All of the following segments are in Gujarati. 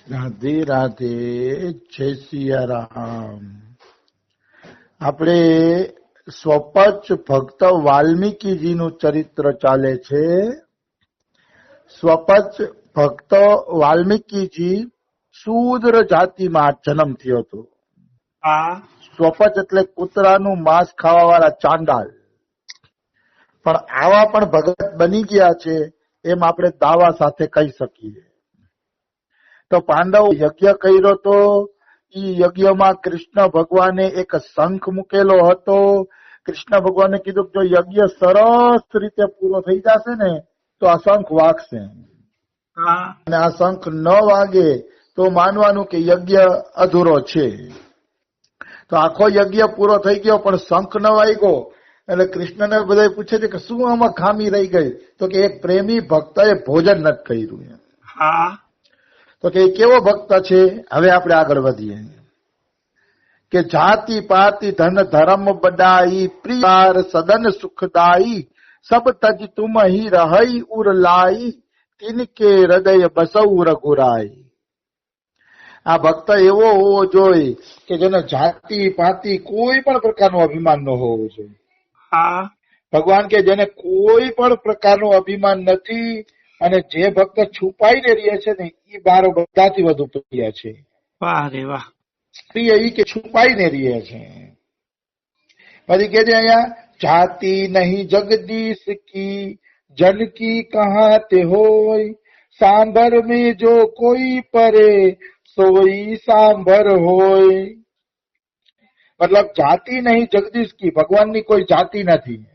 રાધે રાધે, જય સિયારામ. આપણે સ્વપચ ભક્ત વાલ્મીકીજીનું ચરિત્ર ચાલે છે. સ્વપચ ભક્ત વાલ્મીકીજી શૂદ્ર જાતિમાં જન્મ થયો હતો. સ્વપચ એટલે કૂતરાનું માંસ ખાવા વાળા ચાંડાલ. પણ આવા પણ ભગત બની ગયા છે એમ આપણે દાવા સાથે કહી શકીએ. તો પાંડવ યજ્ઞ કર્યો તો ઈ યજ્ઞમાં કૃષ્ણ ભગવાને એક શંખ મૂકેલો હતો. કૃષ્ણ ભગવાને કીધું કે જો યજ્ઞ સરસ રીતે પૂરો થઈ જશે ને તો આ શંખ વાગશે, અને આ શંખ ન વાગે તો માનવાનું કે યજ્ઞ અધૂરો છે. તો આખો યજ્ઞ પૂરો થઈ ગયો પણ શંખ ન વાગ્યો. એટલે કૃષ્ણને બધા પૂછે છે કે શું આમાં ખામી રહી ગઈ? તો કે એક પ્રેમી ભક્તએ ભોજન નથી કર્યું. તો કે કેવો ભક્ત છે? હવે આપણે આગળ વધીએ કે જાતિ પાતિ ધન ધર્મ બડાઈ પ્રિયાર સદન સુખદાઈ સબ તજ તુમ હી રહી ઉર લાઈ તિનકે હૃદય બસૌ રઘુરાઈ. આ ભક્ત એવો હોવો જોઈએ કે જેને જાતિ પાતિ કોઈ પણ પ્રકારનું અભિમાન ન હોવું જોઈએ. ભગવાન કે જેને કોઈ પણ પ્રકારનું અભિમાન નથી અને જે ભક્ત છુપાઈને રહે છે ને એ બારો બધાથી વધુ પ્રિય છે. વાહ રે વાહ. પ્રિય ઈ કે છુપાઈને રહે છે. પછી કે છે અહીંયા જાતિ નહીં જગદીશ કી જન કી કહા તે હોય સાંભર મેં જો કોઈ પરે સોઈ સાંભર હોય. મતલબ જાતિ નહીં જગદીશ કી, ભગવાનની કોઈ જાતિ નથી.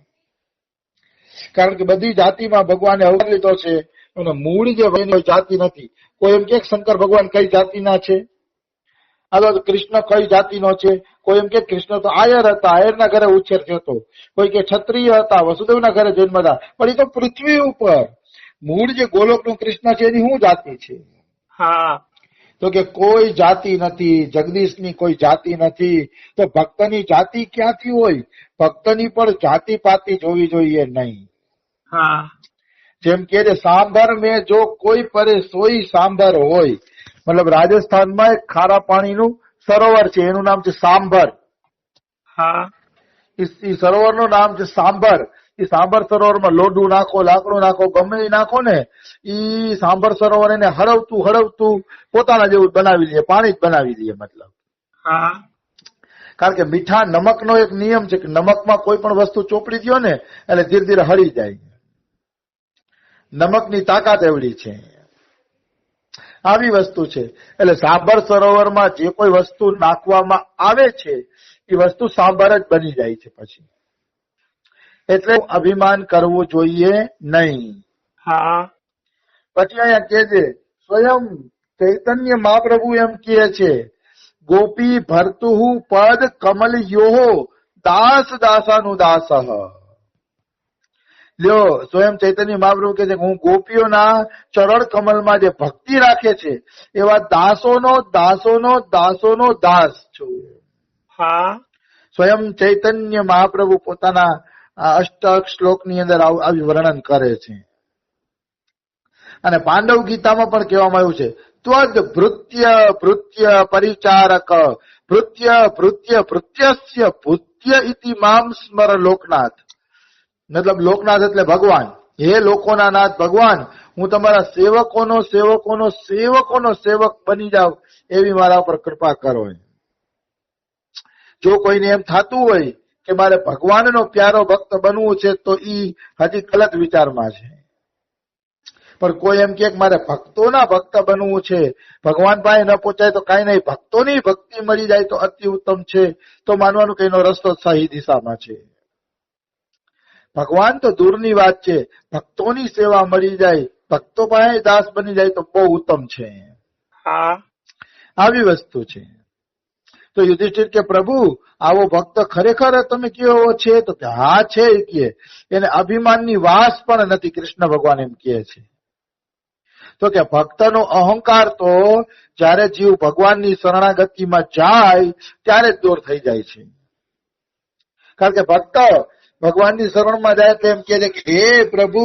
કારણ કે બધી જાતિમાં ભગવાને અવતાર લીધો છે. મૂળ જે કોઈ જાતિ નથી. કોઈ એમ કે શંકર ભગવાન કઈ જાતિના છે? અથવા કૃષ્ણ કઈ જાતિનો છે? કોઈ એમ કે કૃષ્ણ તો આયર હતા, આયરના ઘરે ઉછેર થયો હતો. કોઈ કે ક્ષત્રિય હતા, વસુદેવના ઘરે જન્મ હતા. પણ એ તો પૃથ્વી ઉપર મૂળ જે ગોલોકનું કૃષ્ણ છે એની શું જાતિ છે? તો કે કોઈ જાતિ નથી, જગદીશની કોઈ જાતિ નથી. તો ભક્તની જાતિ ક્યાંથી હોય? ભક્તની પણ જાતિ પાતિ જોવી જોઈએ નહીં. જેમ કે સાંભર મેં જો કોઈ પરે સોઈ સાંભર હોય. મતલબ રાજસ્થાનમાં એક ખારા પાણીનું સરોવર છે, એનું નામ છે સાંભર. સરોવરનું નામ છે સાંભર. એ સાંભર સરોવરમાં લોડું નાખો, લાકડું નાખો, ગમે એ નાખો ને ઈ સાંભર સરોવર એને હળવતું હળવતું પોતાના જેવું બનાવી લે, પાણી જ બનાવી લે. મતલબ કારણ કે મીઠા નમકનો એક નિયમ છે કે નમકમાં કોઈ પણ વસ્તુ ચોપડી દો ને એટલે ધીરે ધીરે હળી જાય. નમકની તાકાત એવડી છે. આવી વસ્તુ છે. એટલે સાંભર સરોવરમાં જે કોઈ વસ્તુ નાખવામાં આવે છે એ વસ્તુ સાંભર જ બની જાય છે. પછી એટલે અભિમાન કરવું જોઈએ નહીં. પછી અહીંયા કે છે સ્વયં ચૈતન્ય મહાપ્રભુ એમ કહે છે ગોપી ભરતુ પદ કમલ યોહો દાસ દાસાનું દાસ. લ્યો સ્વયં ચૈતન્ય મહાપ્રભુ કે છે હું ગોપીઓના ચરણ કમલમાં જે ભક્તિ રાખે છે એવા દાસોનો દાસોનો દાસોનો દાસ છું. સ્વયં ચૈતન્ય મહાપ્રભુ પોતાના અષ્ટક શ્લોકની અંદર આવી વર્ણન કરે છે. અને પાંડવ ગીતામાં પણ કહેવામાં આવ્યું છે ત્વદ ભૃત્ય ભૃત્ય પરિચારક ભૃત્ય ભૃત્ય ભૃત્યસ્ય ભૂત્ય ઇતિ મામ સ્મર લોકનાથ. મતલબ લોકનાથ એટલે ભગવાન. હે લોકોના નાથ ભગવાન, હું તમારા સેવકોનો સેવકોનો સેવકોનો સેવક બની જાવ એવી મારા ઉપર કૃપા કરો. જો કોઈને એમ થતું હોય કે મારે ભગવાનનો પ્યારો ભક્ત બનવું છે તો ઈ હજી ગલત વિચારમાં છે. પણ કોઈ એમ કે મારે ભક્તોના ભક્ત બનવું છે, ભગવાન પાસે ન પહોંચાય તો કઈ નહીં, ભક્તોની ભક્તિ મળી જાય તો અતિ ઉત્તમ છે, તો માનવાનું કે એનો રસ્તો સહી દિશામાં છે. ભગવાન તો દૂરની વાત છે, ભક્તોની સેવા મળી જાય, ભક્તો પાસે દાસ બની જાય તો બહુ ઉત્તમ છે. આવી વસ્તુ છે. તો યુધિષ્ઠિર કે પ્રભુ આવો ભક્ત ખરેખર તમે કેવો છે? તો કે હા છે. કે એને અભિમાનની વાસ પણ નથી. કૃષ્ણ ભગવાન એમ કહે છે. તો કે ભક્તનો અહંકાર તો જયારે જીવ ભગવાનની શરણાગતિમાં જાય ત્યારે જ દૂર થઈ જાય છે. કારણ કે ભક્ત ભગવાનની શરણમાં જાય તો એમ કહે છે કે હે પ્રભુ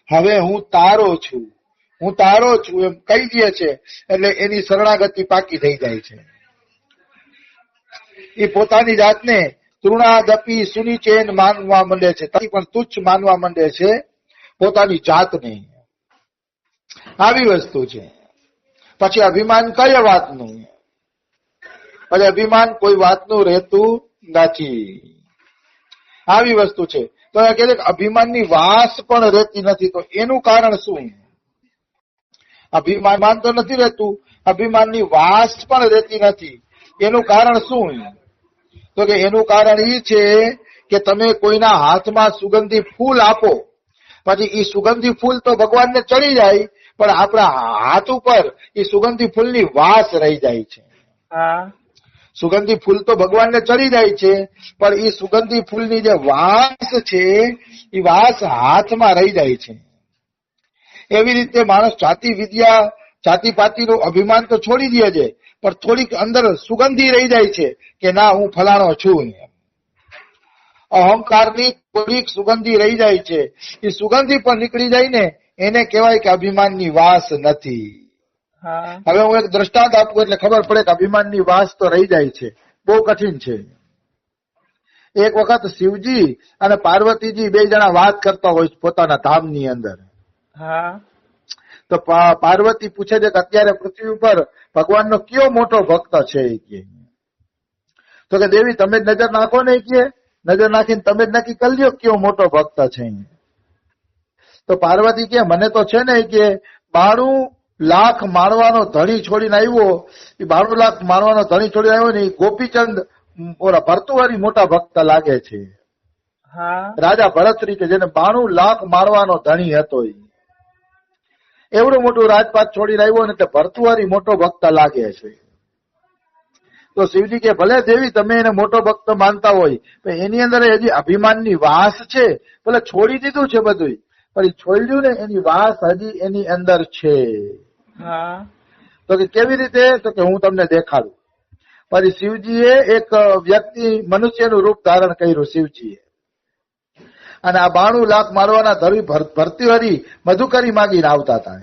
હવે હું તારો છું, હું તારો છું એમ કહી દે છે એટલે એની શરણાગતિ પાકી થઈ જાય છે. એ પોતાની જાતને તૃણાદપી સુનિચેન માનવા માંડે છે, પણ તુચ્છ માનવા માંડે છે પોતાની જાતને. આવી વસ્તુ છે. પછી અભિમાન કઈ વાતનું? પછી અભિમાન કોઈ વાતનું રહેતું નથી. આવી વસ્તુ છે. તો એ કહે છે કે અભિમાનની વાસ પણ રહેતી નથી. તો એનું કારણ શું? અભિમાન તો નથી રહેતું, અભિમાનની વાસ પણ રહેતી નથી. એનું કારણ શું? તો કે એનું કારણ એ છે કે તમે કોઈના હાથમાં સુગંધી ફૂલ આપો, પછી એ સુગંધી ફૂલ તો ભગવાનને ચડી જાય, પણ આપણા હાથ ઉપર એ સુગંધી ફૂલની વાસ રહી જાય છે. સુગંધી ફૂલ તો ભગવાનને ચડી જાય છે, પણ એ સુગંધી ફૂલની જે વાસ છે એ વાસ હાથમાં રહી જાય છે. એવી રીતે માણસ જાતિ વિદ્યા જાતિ પાતિનું અભિમાન તો છોડી દે છે, પણ થોડીક અંદર સુગંધી રહી જાય છે કે ના હું ફલાણો છું. અહંકારની થોડીક સુગંધી રહી જાય છે. એ સુગંધી પણ નીકળી જાય ને એને કહેવાય કે અભિમાનની વાસ નથી. હવે હું એક દ્રષ્ટાંત આપું એટલે ખબર પડે કે અભિમાનની વાસ તો રહી જાય છે. બહુ કઠિન છે. એક વખત શિવજી અને પાર્વતીજી બે જણા વાત કરતા હોય પોતાના ધામની અંદર. તો પાર્વતી પૂછે છે કે અત્યારે પૃથ્વી ઉપર ભગવાનનો કયો મોટો ભક્ત છે? તો કે દેવી તમે જ નજર નાખો ને, કે નજર નાખીને તમે જ નક્કી કરી લ્યો કયો મોટો ભક્ત છે. તો પાર્વતી કે મને તો છે ને કે 92 લાખ માણવાનો ધણી છોડીને આવ્યો. એ 92 લાખ માણવાનો ધણી છોડીને આવ્યો ને ગોપીચંદ ઓલા ભરતુહરી મોટા ભક્ત લાગે છે. રાજા ભરતરી કે જેને 92 લાખ માણવાનો ધણી હતો, એવડું મોટું રાજપાટ છોડીને આવ્યો ને એટલે ભરતુહરી મોટો ભક્ત લાગે છે. તો શિવજી કે ભલે દેવી તમે એને મોટો ભક્ત માનતા હોય, પણ એની અંદર હજી અભિમાનની વાસ છે. ભલે છોડી દીધું છે બધું, પણ એ છોડ્યું ને એની વાસ હજી એની અંદર છે. તો કે કેવી રીતે? તો કે હું તમને દેખાડું. પછી શિવજીએ એક વ્યક્તિ મનુષ્યનું રૂપ ધારણ કર્યું શિવજીએ, અને આ 92 લાખ મારવાના ધરી ભરતુહરી મધુકરી માગીને આવતા હતા.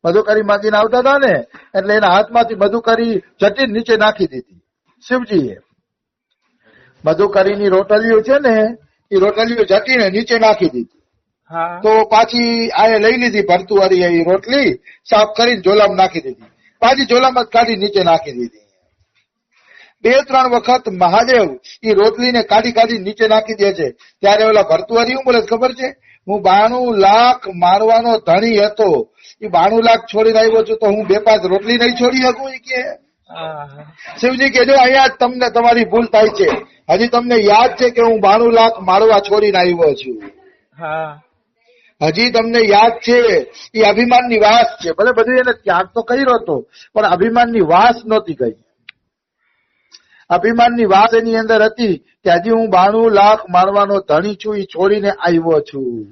મધુકરી માગીને આવતા હતા ને એટલે એના હાથમાંથી મધુકરી જટી નીચે નાખી દીધી શિવજીએ. મધુકરીની રોટલીઓ છે ને એ રોટલીઓ જટીને નીચે નાખી દીધી. તો પાછી આ લઈ લીધી ભરતુહરી, એ રોટલી સાફ કરીને ઝોલામાં નાખી દીધી. પાછી ઝોલામાં કાઢી નીચે નાખી દીધી. 2-3 વખત મહાદેવ એ રોટલીને કાઢી નીચે નાખી દે છે. ત્યારે ઓલા ભરતુહરી શું બોલે ખબર છે? હું 92 લાખ મારવાનો ધણી હતો, એ 92 લાખ છોડીને આવ્યો છું, તો હું 2-5 રોટલી નહીં છોડી શકું? કે શિવજી કે જો અહીંયા તમને તમારી ભૂલ થાય છે. હજી તમને યાદ છે કે હું 92 લાખ મારવા છોડીને આવ્યો છું? હજી તમને યાદ છે? એ અભિમાનની વાસ છે. ભલે બધું એને ત્યાગ તો કર્યો હતો, પણ અભિમાનની વાસ નહોતી ગઈ. અભિમાનની વાસ એની અંદર હતી કે હજી હું 92 લાખ મારવાનો ધણી છું, એ છોડીને આવ્યો છું.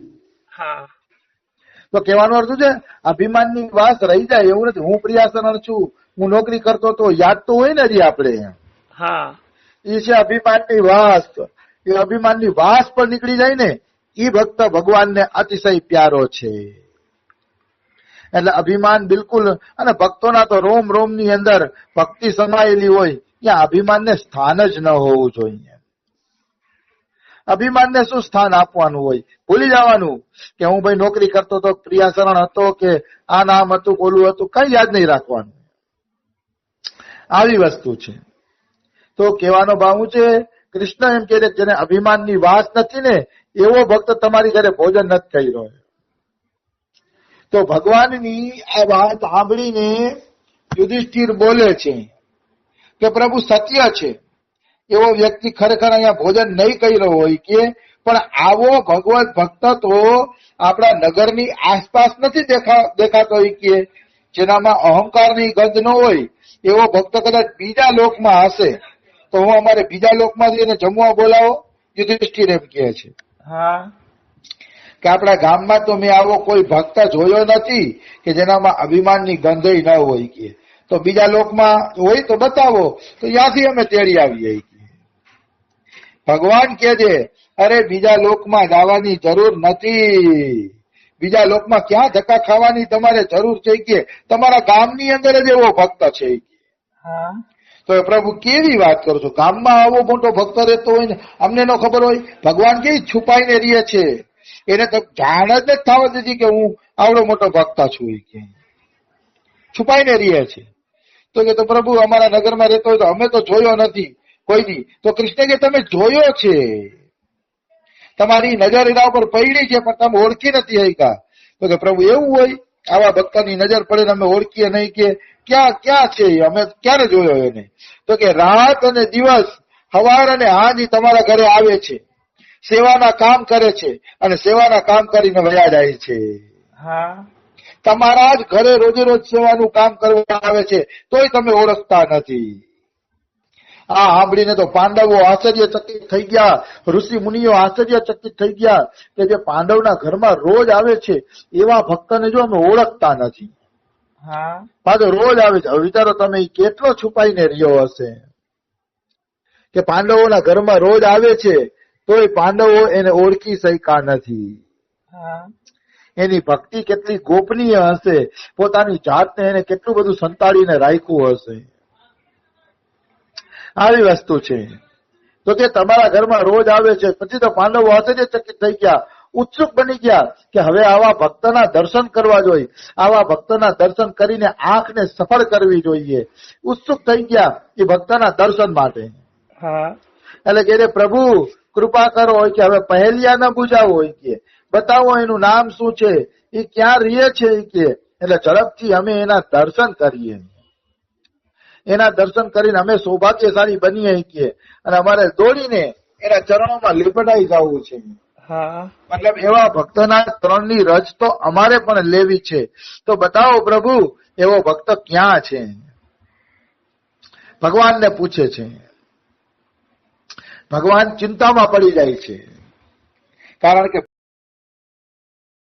તો કહેવાનો અર્થ છે અભિમાનની વાસ રહી જાય એવું નથી. હું પ્રિયાસન છું, હું નોકરી કરતો તો યાદ તો હોય ને હજી આપણે. એ છે અભિમાનની વાસ. એ અભિમાનની વાસ પણ નીકળી જાય ને એ ભક્ત ભગવાનને અતિશય પ્યારો છે. એટલે અભિમાન બિલકુલ, અને ભક્તોના તો રોમ રોમ ની અંદર ભક્તિ સમાયેલી હોય, ત્યાં અભિમાનને સ્થાન જ ન હોવું જોઈએ. અભિમાનને શું સ્થાન આપવાનું હોય? ભૂલી જવાનું કે હું ભાઈ નોકરી કરતો હતો, પ્રિયાસરણ હતો, કે આ નામ હતું, ઓલું હતું, કઈ યાદ નહીં રાખવાનું. આવી વસ્તુ છે. તો કહેવાનો ભાવ છે કૃષ્ણ એમ કે જેને અભિમાનની વાસ નથી ને એવો ભક્ત તમારી ઘરે ભોજન નથી કર્યો. તો ભગવાનની આ વાત સાંભળીને યુધિષ્ઠિર બોલે છે કે પ્રભુ સત્ય છે, એવો વ્યક્તિ ખરેખર અહીંયા ભોજન નહીં કર્યો હોય કે, પણ આવો ભગવત ભક્ત તો આપણા નગરની આસપાસ નથી દેખાતો હોય કે, જેનામાં અહંકારની ગંધ ન હોય એવો ભક્ત કદાચ બીજા લોકમાં હશે. તો હું અમારે બીજા લોકમાં જઈને જમવા બોલાવો. યુધિષ્ઠિર એમ કહે છે કે આપણા ગામમાં તો મેં આવો કોઈ ભક્ત જોયો નથી કે જેનામાં અભિમાનની ગંધ ન હોય કે, તો બીજા લોકમાં હોય તો બતાવો, તો ત્યાંથી અમે તેડી આવીએ. ભગવાન કહે છે અરે બીજા લોકમાં જવાની જરૂર નથી, બીજા લોકમાં ક્યાં ધક્કા ખાવાની તમારે જરૂર છે કે તમારા ગામની અંદર જ એવો ભક્ત છે. તો પ્રભુ કેવી વાત કરો છો, ગામમાં આવો મોટો ભક્ત રહેતો હોય ને અમને ન ખબર હોય? ભગવાન કેવી છુપાઈને રહે છે, એને તો જાણ જ નથી થવા દીધી કે હું આવડો મોટો ભક્ત છું, કે છુપાઈને રહે છે. તો કે તો પ્રભુ અમારા નગરમાં રહેતો હોય તો અમે તો જોયો નથી કોઈની. તો કૃષ્ણ કે તમે જોયો છે, તમારી નજર એના ઉપર પડી છે પણ તમે ઓળખી નથી શક્યા. તો કે પ્રભુ એવું હોય? આવા ભક્તની નજર પડે ને અમે ઓળખીએ નહીં કે ક્યાં ક્યાં છે, અમે ક્યારે જોયો એને? તો કે રાત અને દિવસ, સવાર અને સાંજ તમારા ઘરે આવે છે, સેવાના કામ કરે છે અને સેવાના કામ કરીને વયા જાય છે. તમારા જ ઘરે રોજે રોજ સેવાનું કામ કરવા આવે છે, તોય તમે ઓળખતા નથી. આ સાંભળીને તો પાંડવો આશ્ચર્યચકિત થઈ ગયા, ઋષિ મુનિઓ આશ્ચર્યચકિત થઈ ગયા કે જે પાંડવના ઘરમાં રોજ આવે છે એવા ભક્તને જો અમે ઓળખતા નથી. પાછો રોજ આવે છે. હવે વિચારો તમે કેટલો છુપાઈને રહ્યો હશે કે પાંડવોના ઘરમાં રોજ આવે છે તોય પાંડવો એને ઓળખી શક્યા નથી. એની ભક્તિ કેટલી ગોપનીય હશે, પોતાની જાતને એને કેટલું બધું સંતાડીને રાખ્યું હશે. આવી વસ્તુ છે. તો તે તમારા ઘરમાં રોજ આવે છે. પછી તો પાંડવો આશ્ચર્યચકિત થઈ ગયા, ઉત્સુક બની ગયા કે હવે આવા ભક્તના દર્શન કરવા જોઈએ, આવા ભક્તના દર્શન કરીને આંખને સફળ કરવી જોઈએ. ઉત્સુક થઈ ગયા એ ભક્તના દર્શન માટે. એટલે કે પ્રભુ કૃપા કરો હોય કે હવે પહેલિયા ન બુજાવો હોય કે બતાવો એનું નામ શું છે, એ ક્યાં રહે છે કે એટલે ઝડપથી અમે એના દર્શન કરીએ. એના દર્શન કરીને અમે સૌભાગ્યશાળી બનીએ કે અને અમારે દોડીને એના ચરણોમાં લીપડાઈ જવું છે. મતલબ એવા ભક્તના ચરણની રજ તો અમારે પણ લેવી છે. તો બતાવો પ્રભુ એવો ભક્ત ક્યાં છે? ભગવાનને પૂછે છે. ભગવાન ચિંતામાં પડી જાય છે, કારણ કે